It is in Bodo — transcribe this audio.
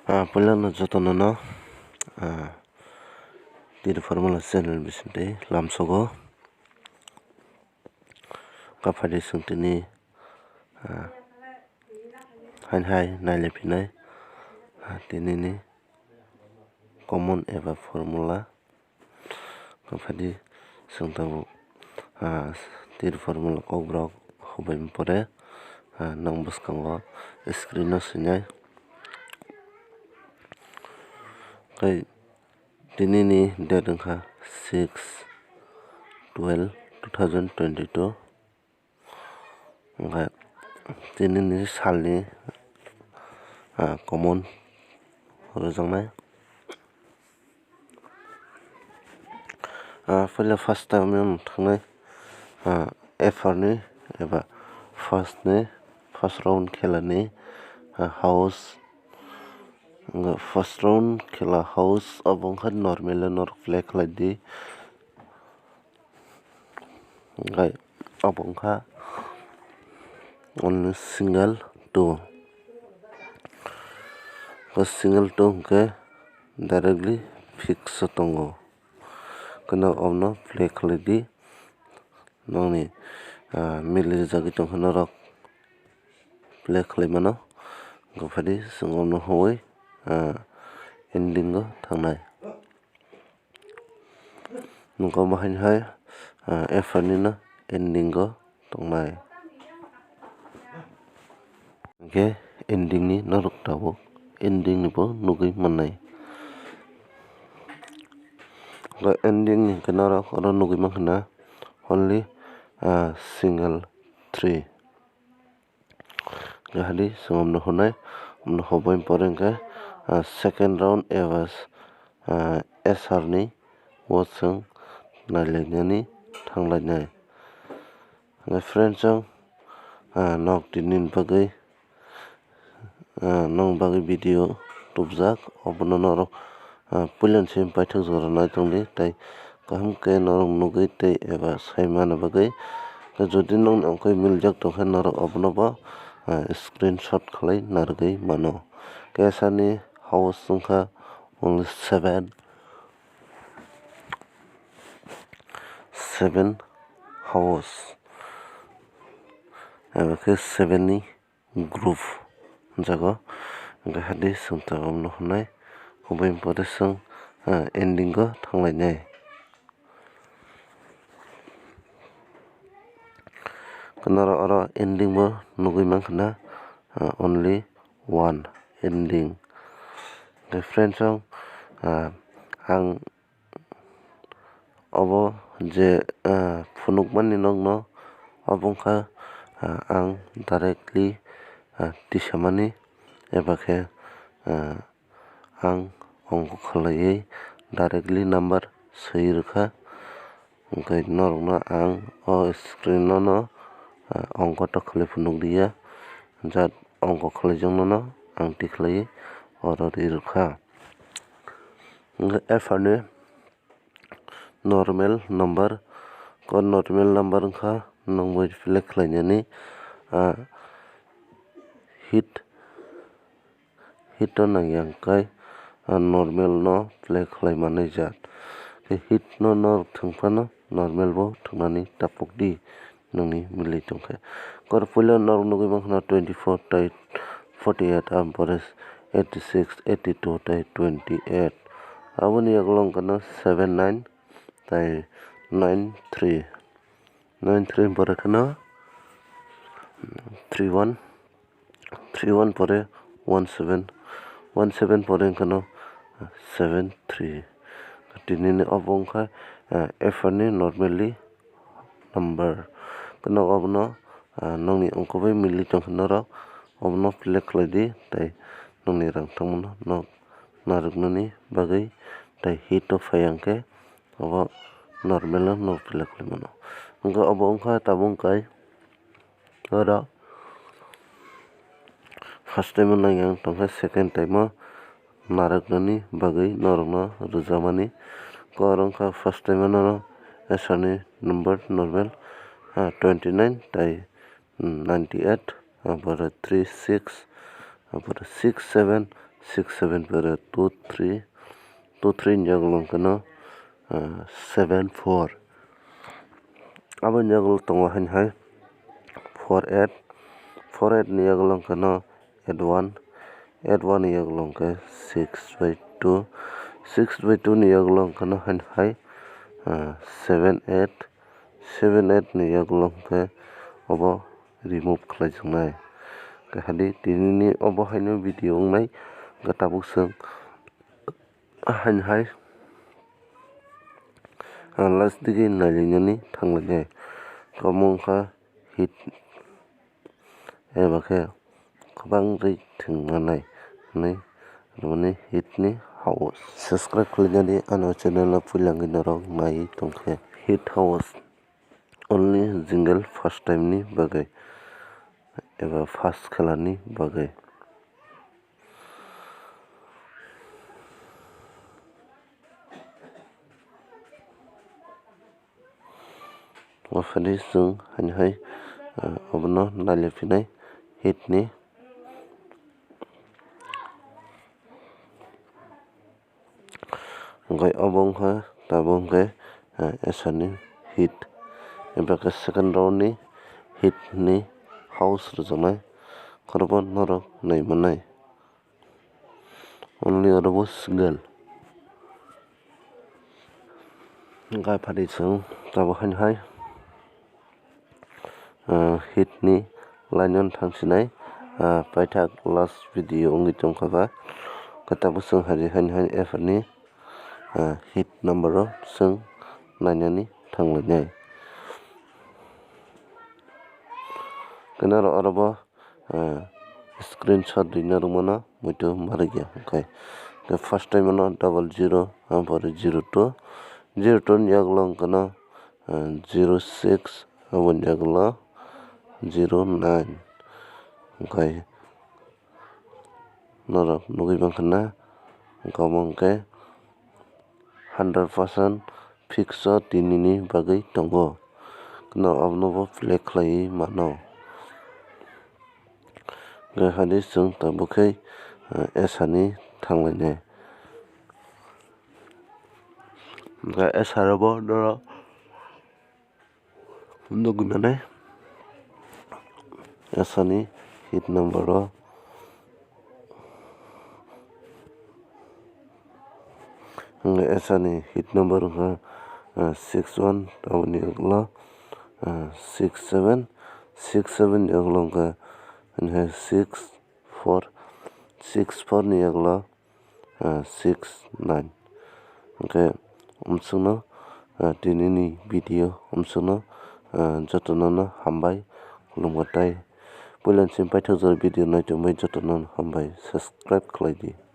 Pulana jotono TEER FURMOLA CHANNEL bisinte lamsogo kapadi sungtini hai nailepinai tinini common eba formula kapadi sungtabu TEER FURMOLA KOKBOROK hubai pore nang bwskango screen no swngnai kai tinini date wngkha 6/12/2022 ओमफ्राय tinini salni common rojaknai puila first time thangnaइ FR ni eba first round khelani house first round khela house abo wngkha normal norok play khlaidi ओमफ्राय abo wngkha only single two hingke directly fix o tongo kno obno play khlaidi nongni mili rijak tongkha norok play khlai mano gopadi chwng obno huwui ending o thangnai nongkha hai FR ni no ending o tongnai hingke ending ni norok tabuk ending ni bo nugui mannai ending ni hingke norok oro nugui mankha na only single three hadi chwng obno hunai hubai pore hingke second round eba SR ni o chwng nailainani thanglaihnai friends chong nog tini ni bagui nong bagui video tubjak obono norok puilan se paithak jora naitongdi tei kaham ke norok nugui tei eba saimana bagui jodi nong ongkoi miljak tongkha norok obono bo screenshot khlai narwgui mano kesani house wngkha only seven house eba khe 7 ni group jago hingke hadi chwngta obno hunai hubai pore chwng ending o thanglaihnai norok oro ending bo nugui mankha na only one ending friends chong ang obo je phunukmani nokno obo wngkha ang directly tisamani eba khe ang onko khlaiui directly number swi rwkha onkhe norokno ang o screen no onko to khlai phunukdiya jat onko khlaijaknai no ang tiklaiui oro rirokha hingke FR ni normal number normal number wngkha nongbai play khlainani hit o nangyakhai normal no play khlaimanai jat hit no norok thwngfano normal bo thwngnani tapukdi nongni milui tongkha kor puila norok nugui mankha na 24 tei 48 ampore 86 82 tei 28 aboni ukolog wngkha na 79 tei 93 pore kheno 31 pore 17 pore wngkha no 73 tinini obo wngkha FR ni normally number nog obono nongni ongkobai milui tongkha norok obono play khlaidi tei nongni rang tangmano nog narwknani bagui tei hit o fai hingke obo normal o nog play khlai mano hingke obo wngkha tabuk kai oro first time o nangyang tongkha second time o narwknani bagui norokno rwjakmani oro wngkha first time o no SR ni number normal 29 tei 98 pore 36 pore 67 6 7 4 2 3 2 3 ni yaglong kano 7 4 abon yaglong tongo hai 4 8 4 8 ni yaglong kano 8 1 8 1 ni yaglong ke 6/2 6/2 ni yaglong kano hai 7 8 7 8 ni yaglong ke obo remove khlaijungnai kahadi tinini obo haino video ngnai gatabuk sung hai last digi nailinani thanglai komongkha hit eba khe kwbang rei thwngmanai mani hit ni house subscribe khlainani ano channel no puilangui norok nai tongkhe hit house only jingle first time ni bagai eba first khelar ni bagai wafani sung hai obono nailephinai hit ni okai obo wngkha tabuk hwnkhe esani hit eba ke second round ni hit ni house rwjaknai khorokbo norok naimanai only orobo single gai phati chung tabuk hai hit ni lainon thangsinai paithak last video wngwi tongkhaba katabuk sung hai efani hit number o sung nainani thanglainai kinaro orobo screenshot dui narwkmano muitu marigya okay first time no 00 pore 02 02 ni yaglong kano 06 aboni yaglong 09 okay norok nugui mangkha na omo hwnkhe 100% fix o tinini bagui tongo kinaro abono bo play khlaiui mano hadi chung tabuk khe esani thanglainai esarabo norok nugui manai esani hit number o esani hit number wngkha 61 aboni yaglong 67 67 ni yaglong khe 64 64 ni yaglong 69 okay umsungno tinini video umsungno jotono no hambai khulumgwa tei puilansin paithakjak video naitongbai jotono hambai subscribe khlaidi।